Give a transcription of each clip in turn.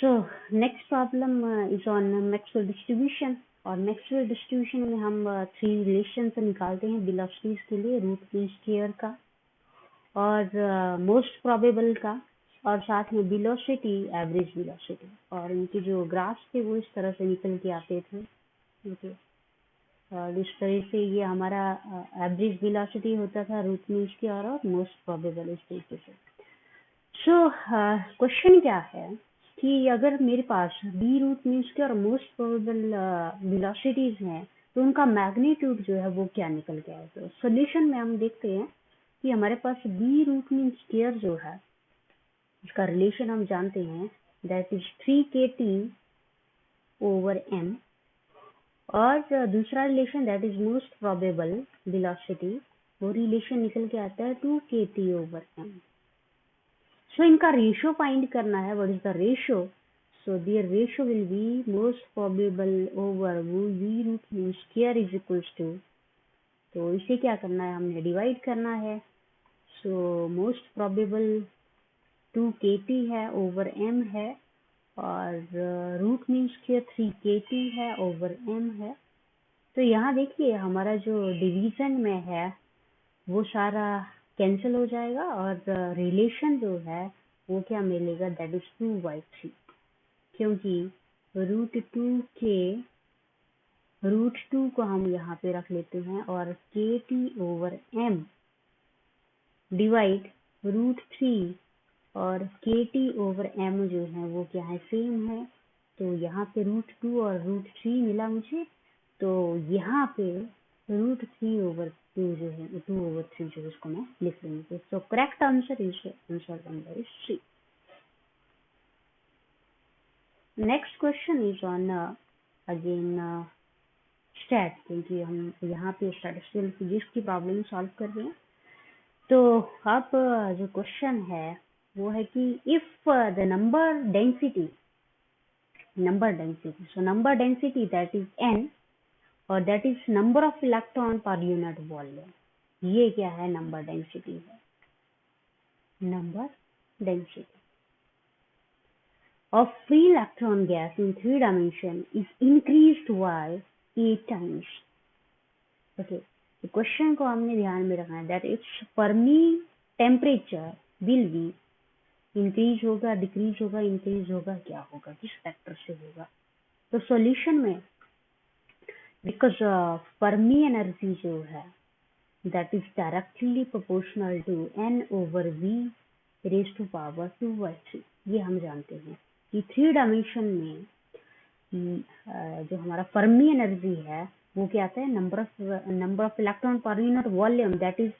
So next problem is on Maxwell distribution. और Maxwell distribution में हम थ्री रिलेशंस निकालते हैं वेलोसिटीज के लिए, रूट मीन स्क्वायर का और मोस्ट प्रोबेबल का, और साथ में वेलोसिटी, एवरेज वेलोसिटी। और इनके जो ग्राफ्स थे वो इस तरह से निकल के आते थे। ओके, और इस तरह से ये हमारा एवरेज वेलोसिटी होता था रूट मीन स्क्वायर और मोस्ट प्रोबेबल इस तरीके से। सो क्वेश्चन क्या है कि अगर मेरे पास बी रूट मीन स्क्वायर और मोस्ट प्रोबेबल वेलोसिटीज हैं तो उनका मैग्नीट्यूड जो है वो क्या निकल के आएगा। तो सोल्यूशन में हम देखते हैं कि हमारे पास बी रूट मीन स्क्वायर जो है इसका रिलेशन हम जानते हैं, that is 3kT over m, और दूसरा relation that is most probable velocity, वो रिलेशन निकल के आता है 2kT ओवर m। सो इनका रेशियो फाइंड करना है। What is the ratio? So their ratio will be most probable over v root mean square is equals to, तो इसे क्या करना है, हमने डिवाइड करना है। सो मोस्ट प्रोबेबल 2kT है ओवर m है, और रूट मीन स्क्वायर 3kT है ओवर m है। तो यहाँ देखिए हमारा जो डिवीजन में है वो सारा कैंसिल हो जाएगा, और रिलेशन जो है वो क्या मिलेगा, दैट इज 2/3, क्योंकि रूट टू को हम यहाँ पे रख लेते हैं, और kT over m divide root 3, और kT ओवर m जो है वो क्या है, सेम है। तो यहाँ पे रूट 2 और रूट 3 मिला मुझे, तो यहाँ पे रूट 3 ओवर 2 जो है, 2/3 जो है इसको मैं लिख लूंगी। So correct answer is answer number is C। Next question is on again stat, क्योंकि हम यहाँ पे स्टैटिस्टिकल फिजिक्स की प्रॉब्लम सॉल्व कर रहे हैं। तो अब जो क्वेश्चन है वो है कि if the number density so number density that is n, और that is number of electron per unit volume। ये क्या है, नंबर डेंसिटी है। Number density of free electron gas in 3 dimension is increased by 8 times। Okay, तो question को हमने ध्यान में रखना है, that its Fermi temperature will be increase होगा, डिक्रीज होगा, इंक्रीज होगा, क्या होगा, किस फैक्टर से होगा। तो सॉल्यूशन में बिकॉज फर्मी एनर्जी जो है that is directly proportional to n over v raise to power 2/3। ये हम जानते हैं कि 3 डायमेंशन में जो हमारा फर्मी एनर्जी है वो क्या आता है, number of electron per unit volume, that is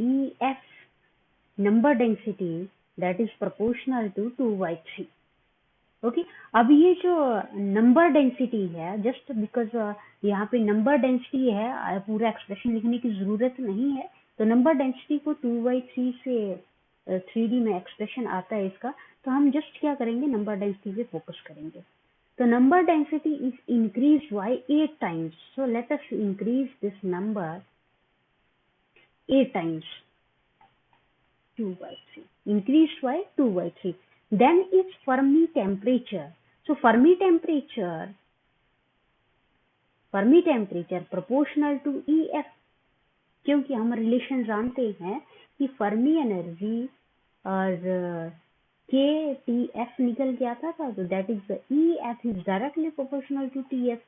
EF, number density that is proportional to 2/3। Okay, अब ये जो नंबर डेंसिटी है, जस्ट बिकॉज यहाँ पे नंबर डेंसिटी है, पूरा एक्सप्रेशन लिखने की जरूरत नहीं है। तो नंबर डेंसिटी को 2/3 से 3D में एक्सप्रेशन आता है इसका, तो हम जस्ट क्या करेंगे, नंबर डेंसिटी पे फोकस करेंगे। तो number density is increase by 8 times. So let us increase this number 8 times, 2/3, increased by 2/3. Then its Fermi temperature. So Fermi temperature proportional to EF, क्योंकि हम रिलेशन जानते हैं कि फर्मी एनर्जी और KTF निकल के आता था, तो that is EF is directly proportional to TF।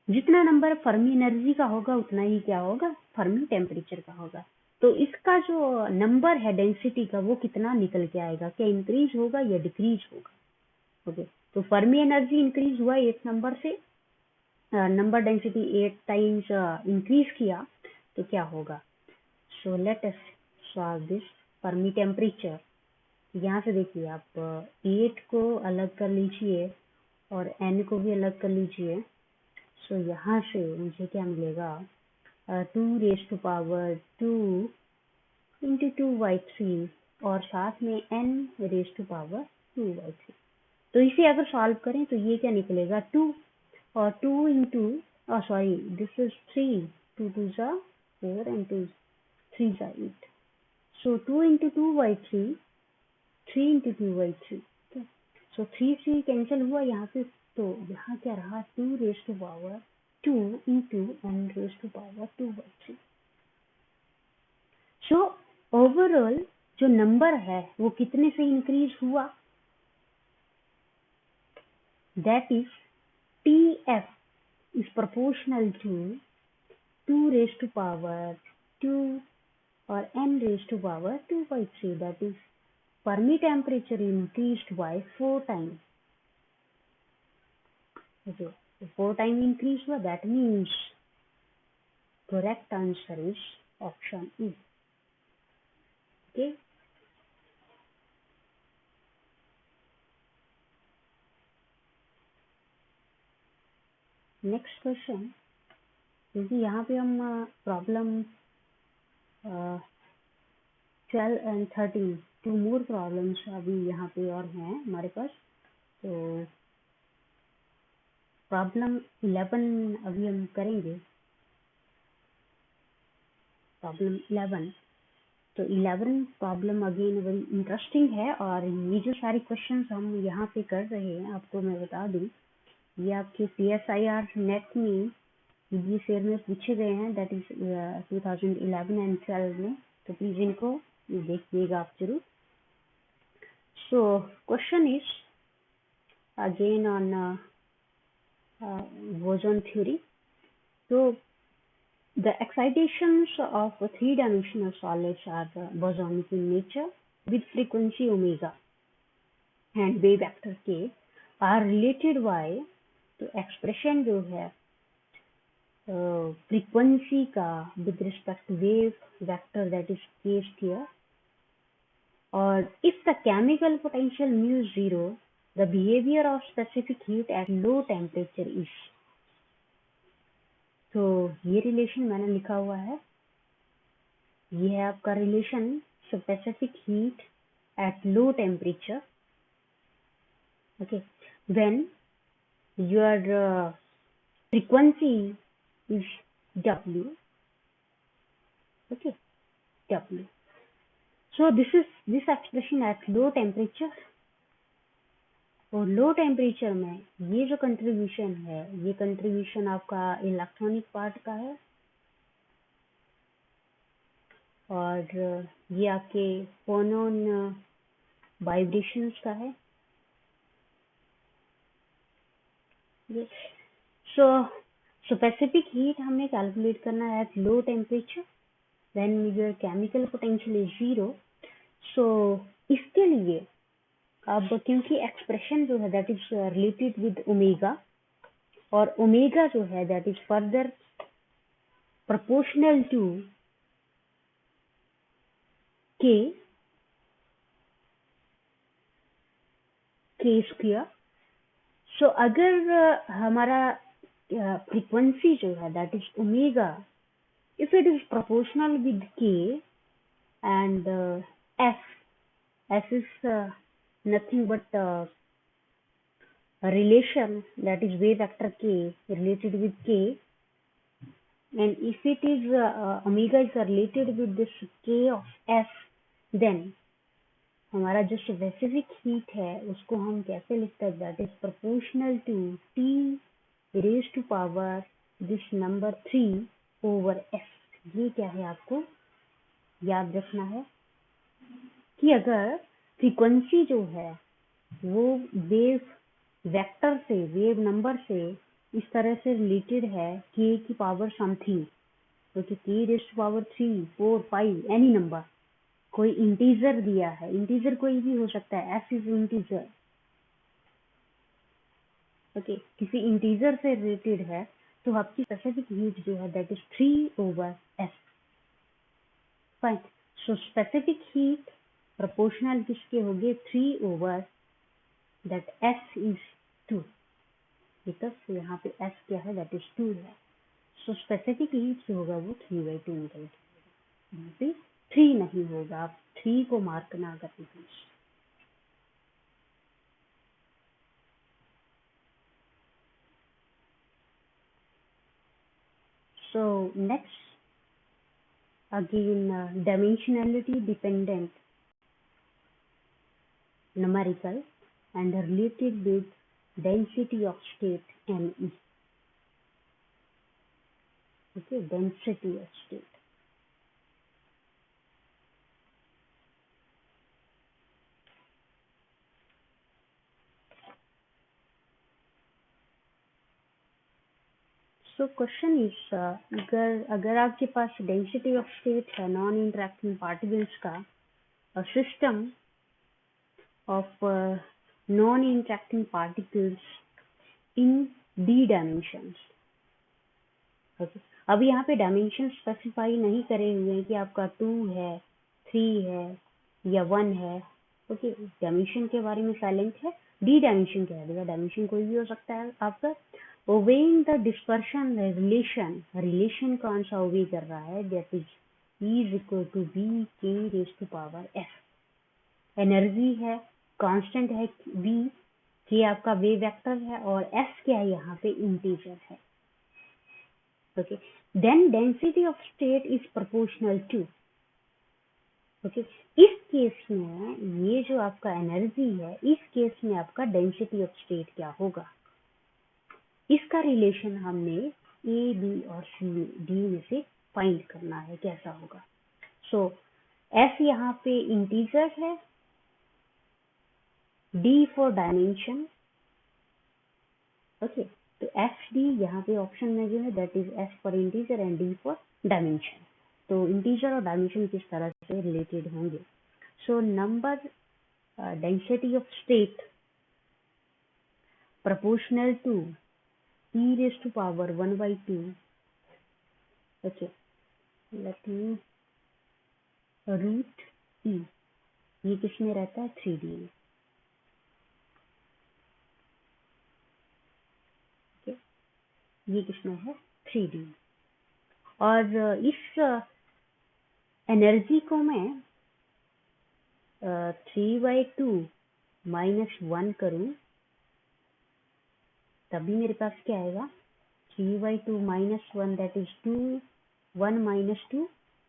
जितना नंबर फर्मी एनर्जी का होगा उतना ही क्या होगा, फर्मी टेम्परेचर का होगा। तो इसका जो नंबर है डेंसिटी का वो कितना निकल के आएगा, क्या इंक्रीज होगा या डिक्रीज होगा। ओके, तो फर्मी एनर्जी इंक्रीज हुआ 8 नंबर से, नंबर डेंसिटी 8 टाइम्स इंक्रीज किया, तो क्या होगा। So let us solve this. Fermi temperature, यहाँ से देखिए आप 8 को अलग कर लीजिए और n को भी अलग कर लीजिए। सो यहाँ से मुझे क्या मिलेगा, 2⁻² इंटू 2/3, और साथ में n⁻²/3। तो इसे अगर सॉल्व करें तो ये क्या निकलेगा, 2, और 2 इंटू सॉरी दिस इज 3, 2 2 जा 4 and 2 3 जा 8। So 2 into 2/3, 3 into 2/3। So 3 cancel हुआ यहाँ पे, तो यहाँ क्या रहा 2 raise to power 2 into n raise to power 2/3। So overall जो नंबर है वो कितने से इंक्रीज हुआ, that is TF is proportional to 2 raised to power 2 or n raised to power 2/3, that is Fermi temperature increased by 4 times. Okay, so 4 times increase हुआ, that means correct answer is option E. Okay, next question, क्योंकि यहाँ पे हम problem 12 and 13 two more problems अभी यहाँ पे और हैं हमारे पास। तो प्रॉब्लम 11 अभी हम करेंगे, प्रॉब्लम 11। तो 11 प्रॉब्लम अगेन वेरी इंटरेस्टिंग है, और ये जो सारे क्वेश्चंस हम यहाँ पे कर रहे हैं, आपको मैं बता दूँ, ये आपके PSIR नेट में ये शेयर में पूछे गए हैं, दैट इज 2011 एंड 12 में। तो प्लीज इनको देखिएगा आप जरूर। So question is again on बोson theory. So the excitations of three-dimensional solids are bosonic in nature with frequency omega and wave vector k are related by, तो एक्सप्रेशन जो है फ्रीक्वेंसी का with respect wave vector that is k square, और if the chemical potential mu is 0 the behavior of specific heat at low temperature is। तो ये relation मैंने लिखा हुआ है, ये है आपका relation specific heat at low temperature. Okay, when your frequency is W, okay, W, so this expression at low temperature। और लो टेम्परेचर में ये जो कंट्रीब्यूशन है, ये कंट्रीब्यूशन आपका इलेक्ट्रॉनिक पार्ट का है, और ये आपके फोनोन वाइब्रेशंस का है। सो स्पेसिफिक हीट हमें कैलकुलेट करना है at low temperature when your chemical potential is 0। So इसके लिए अब क्योंकि एक्सप्रेशन जो है that is related with omega, और ओमेगा जो है that is further proportional to k square. So अगर हमारा फ्रीक्वेंसी जो है that is omega, if it is proportional with k and s is nothing but a relation, that is wave vector k related with k, and if it is omega is related with this k of s, then हमारा जो specific heat है उसको हम कैसे लिखते हैं, that is proportional to t raise to power this number 3 over s। ये क्या है आपको याद रखना है कि अगर फ्रीक्वेंसी जो है वो वेव वेक्टर से, वेव नंबर से इस तरह से रिलेटेड है k की पावर समथिंग, तो k raise to power 3 4 5 any number, कोई इंटीजर दिया है, इंटीजर कोई भी हो सकता है, s इज इंटीजर, ओके, किसी इंटीजर से रिलेटेड है, तो आपकी स्पेसिफिक हीट जो है that is 3 over s। Fine, so specific heat proportional किसके होंगे 3 over that s is 2, because यहाँ पे s क्या है दैट इज 2 है। सो स्पेसिफिक हीट जो होगा वो 3/2 निकल जाएगा, यहाँ पे 3 नहीं होगा, आप 3 को मार्क ना करें please. So next, again dimensionality dependent numerical, and related with density of state ME. Okay, density of state. So question is, अगर आपके पास density of state है non interacting particles का, a system of non interacting particles in d dimensions. Okay. अब यहाँ पे dimension specify नहीं करे हुए हैं कि आपका 2 है, 3 है या 1 है. ओके, डायमेंशन के बारे में साइलेंट है. डी डायमेंशन क्या है? डायमेंशन कोई भी हो सकता है आपका. ओवेइंग द डिस्पर्शन रिलेशन कौन सा ओवे कर रहा है? That is E is equal to B K raise to power F. Energy है, कांस्टेंट है बी, के आपका वेव वेक्टर है और एफ क्या है? यहाँ पे इंटीजर है. Okay, then density of state is proportional to. Okay, इस केस में ये जो आपका एनर्जी है, इस केस में आपका डेंसिटी ऑफ स्टेट क्या होगा? इसका रिलेशन हमने ए, बी और सी, डी में से फाइंड करना है, कैसा होगा. सो एफ यहाँ पे इंटीजर है, डी फॉर डायमेंशन. ओके, तो एफ डी यहाँ पे ऑप्शन में जो है that is F for integer and D for dimension. तो इंटीजर और डायमेंशन किस तरह से रिलेटेड होंगे? So number density of state proportional to e raised to power 1/2. Okay, let me root e. ये किसमें रहता है? 3D में. okay, ये किसमें है? 3D में. और इस एनर्जी को मैं 3/2 माइनस 1 करूं, तभी मेरे पास क्या आएगा? 3/2 माइनस 1 दैट इज 2, 1 माइनस 2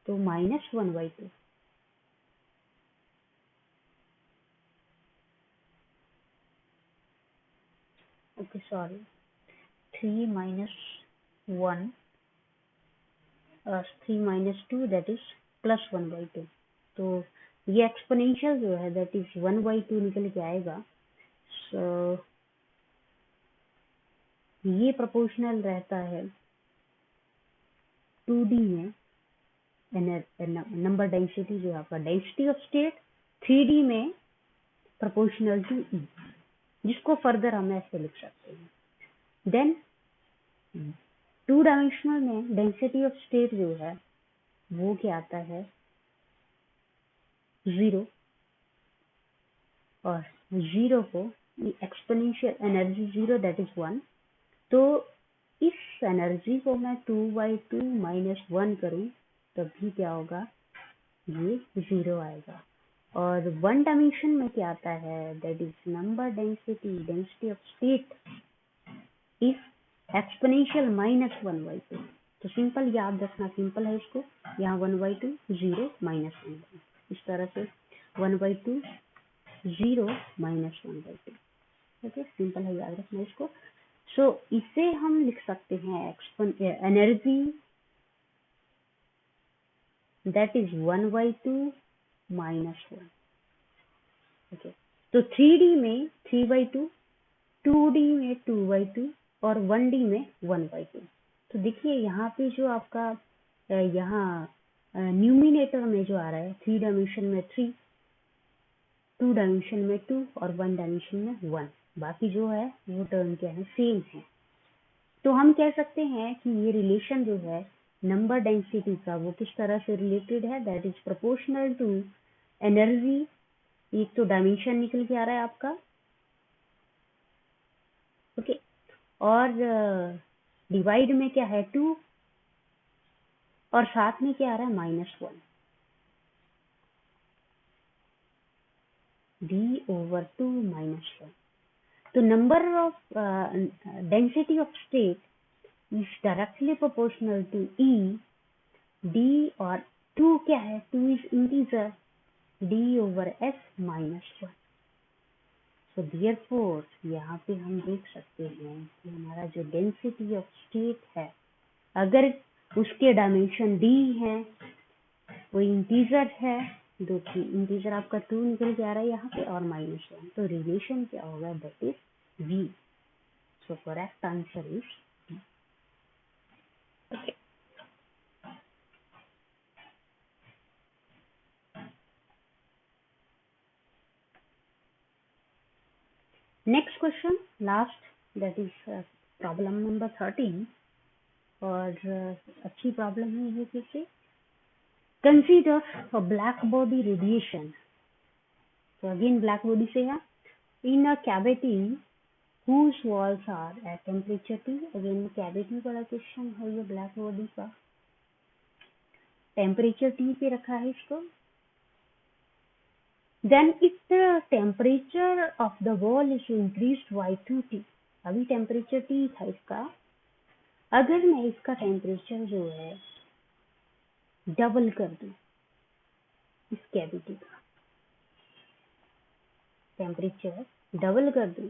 तो minus 1/2. Okay, sorry, 3 minus 1 3 minus 2 that is plus 1/2. तो ये एक्सपोनेंशियल जो है दैट इज 1/2 निकल के आएगा. सो ये प्रोपोर्शनल रहता है 2D में नंबर डेंसिटी जो है आपका डेंसिटी ऑफ स्टेट, 3D में प्रोपोर्शनल टू E, जिसको फर्दर हम ऐसे लिख सकते हैं. देन 2 डायमेंशनल में डेंसिटी ऑफ स्टेट जो है वो क्या आता है? 0. और 0 को एक्सपोनेंशियल एनर्जी 0 दैट इज 1. तो इस एनर्जी को मैं 2/2 माइनस 1 करूं तब भी क्या होगा? ये 0 आएगा. और 1 डायमेंशन में क्या आता है? That is number density of state is exponential minus 1/2. तो सिंपल याद रखना, सिंपल है इसको. यहाँ 1/2 0 माइनस 1/2, इस तरह से 1/2 0 माइनस 1/2. ओके, सिंपल है, याद रखना इसको. सो इसे हम लिख सकते हैं energy that is 1/2 minus 1. Okay, तो 3D में 3/2, 2D में 2/2 और 1D में 1/2. तो देखिए यहाँ पे जो आपका यहाँ न्यूमिनेटर में जो आ रहा है 3 डायमेंशन में 3, 2 डायमेंशन में 2 और 1 डायमेंशन में 1, बाकी जो है वो टर्म क्या है? सेम है. तो हम कह सकते हैं कि ये रिलेशन जो है नंबर डेंसिटी का वो किस तरह से रिलेटेड है? That is proportional to energy. एक तो डायमेंशन निकल के आ रहा है आपका. ओके, और डिवाइड में क्या है? 2 और साथ में क्या आ रहा है? -1. d/2 -1. तो number of density of state is directly proportional to E. D और 2 क्या है? 2 is integer, d/s -1. So therefore यहाँ पे हम देख सकते हैं कि हमारा जो डेंसिटी ऑफ स्टेट है, अगर उसके डायमेंशन d है, वो इंटीजर है, जो कि इंटीजर आपका 2 निकल के आ रहा है यहाँ पे और -1, तो रिलेशन क्या होगा, that is v. So correct answer is v. Okay, next question, last, that is problem number 13. और अच्छी प्रॉब्लम है ये क्योंकि consider a black body radiation. तो अगेन ब्लैक बॉडी से है, in a cavity whose walls are at temperature T. Again cavity वाला question है ये ब्लैक बॉडी का, टेम्परेचर T पे रखा है इसको. Then if the temperature of the wall is increased by 2T, अभी टेम्परेचर T था इसका, अगर मैं इसका टेम्परेचर जो है डबल कर दूं, इस कैविटी का टेम्परेचर डबल कर दूं,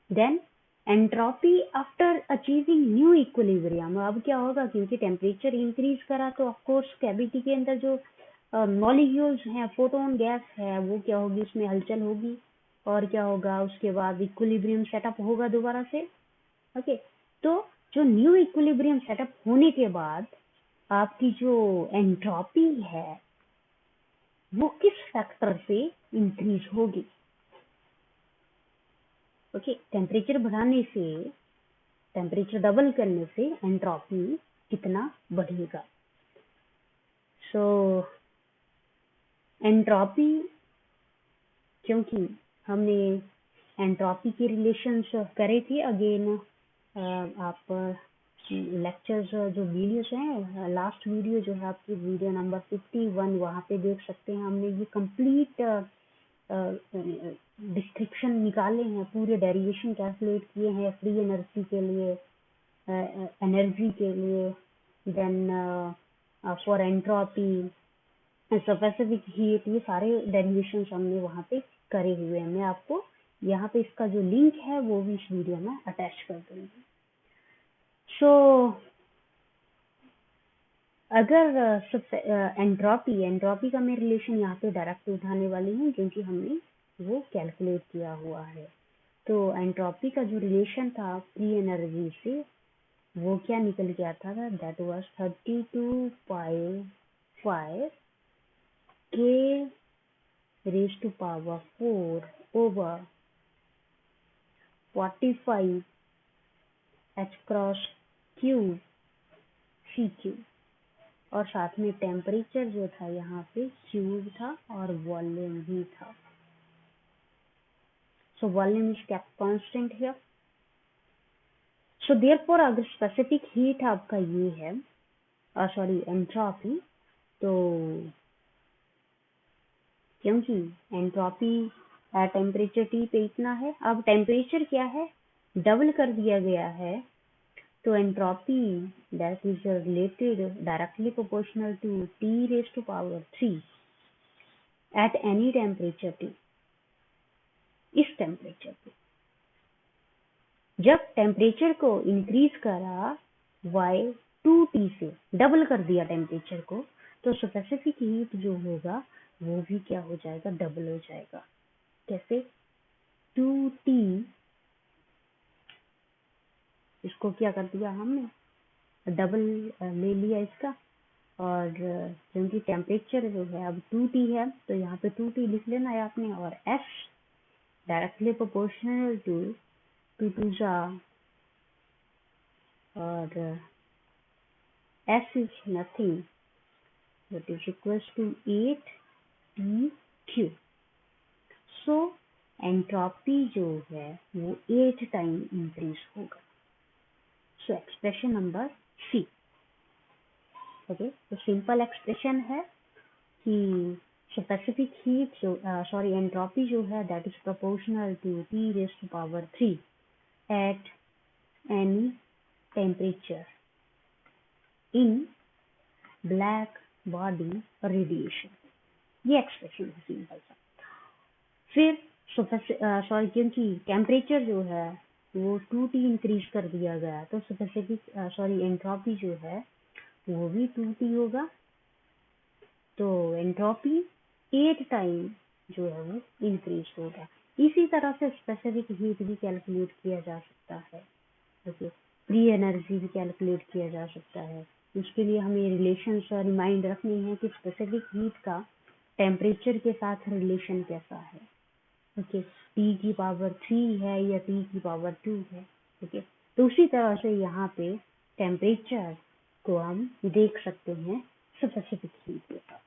then entropy after achieving new equilibrium. अब क्या होगा, क्योंकि टेम्परेचर इंक्रीज करा तो ऑफ कोर्स कैविटी के अंदर जो मॉलिक्यूल्स हैं, फोटोन गैस है, वो क्या होगी, उसमें हलचल होगी और क्या होगा, उसके बाद इक्विलिब्रियम सेटअप होगा दोबारा से. ओके, तो जो न्यू इक्विलिब्रियम सेटअप होने के बाद आपकी जो एंट्रोपी है वो किस फैक्टर से इंक्रीज होगी. ओके, टेम्परेचर बढ़ाने से, टेम्परेचर डबल करने से एंट्रोपी कितना बढ़ेगा. सो एंट्रोपी, क्योंकि हमने एंट्रोपी के रिलेशंस करे थे, अगेन आप लेक्चर्स जो वीडियोस हैं, लास्ट वीडियो जो है आपकी वीडियो नंबर 51, वहाँ पे देख सकते हैं हमने ये कंप्लीट डिस्क्रिप्शन निकाले हैं, पूरे डेरिवेशन कैलकुलेट किए हैं फ्री एनर्जी के लिए, एनर्जी के लिए, then for entropy, specific heat, ये सारे डेरिवेशन हमने वहाँ पे करे हुए हैं. मैं आपको यहाँ पे इसका जो लिंक है वो भी इस वीडियो में अटैच कर दूंगी. सो अगर एंट्रोपी का मैं रिलेशन यहाँ पे डायरेक्ट उठाने वाली हूँ, क्योंकि हमने वो कैलकुलेट किया हुआ है. तो एंट्रोपी का जो रिलेशन था फ्री एनर्जी से, वो क्या निकल के आता था, that was 32.5 k raised to power 4 over 45 h cross cube c cube, और साथ में टेम्परेचर जो था यहाँ पे क्यूब था और वॉल्यूम भी था. So volume is kept constant here. So therefore अगर स्पेसिफिक हीट आपका ये है, सॉरी एंट्रोपी, तो क्योंकि एंट्रोपी टेम्परेचर T पे इतना है, अब टेम्परेचर क्या है, डबल कर दिया गया है, तो entropy that is related directly proportional to T raised to power 3 at any temperature T. इस टेम्परेचर पे जब टेम्परेचर को इंक्रीज करा y2T से, डबल कर दिया टेम्परेचर को, तो स्पेसिफिक हीट जो होगा वो भी क्या हो जाएगा, डबल हो जाएगा. कैसे, 2T, इसको क्या कर दिया हमने, डबल ले लिया इसका, और क्योंकि टेम्परेचर जो है अब 2T है, तो यहाँ पे 2T लिख लेना है आपने, और S डायरेक्टली प्रोपोर्शनल टू 2 जा, और S is nothing but is equals to 8TQ. सो एंट्रोपी जो है वो 8 टाइम इंक्रीज होगा. So expression number C. Okay, तो सिंपल एक्सप्रेशन है कि स्पेसिफिक हीट जो, सॉरी एंट्रोपी जो है that is proportional to T raised to power 3 at any temperature in black body radiation. ये एक्सप्रेशन है सिंपल सा. फिर सॉरी, क्योंकि टेम्परेचर जो है वो 2T इंक्रीज कर दिया गया, तो स्पेसिफिक सॉरी एंट्रोपी जो है वो भी 2T होगा। तो एंट्रोपी 8 टाइम जो है वो इंक्रीज होगा। इसी तरह से स्पेसिफिक हीट भी कैलकुलेट किया जा सकता है। ओके, फ्री एनर्जी भी कैलकुलेट किया जा सकता है। उसके लिए हमें रिलेशंस रिमाइंड रखनी है कि स्पेसिफिक हीट का टेम्परेचर के साथ रिलेशन कैसा है। ओके, T की पावर 3 है या T की पावर 2 है। ओके, तो उसी तरह से यहाँ पे टेम्परेचर को हम देख सकते हैं स्पेसिफिक हीट के साथ।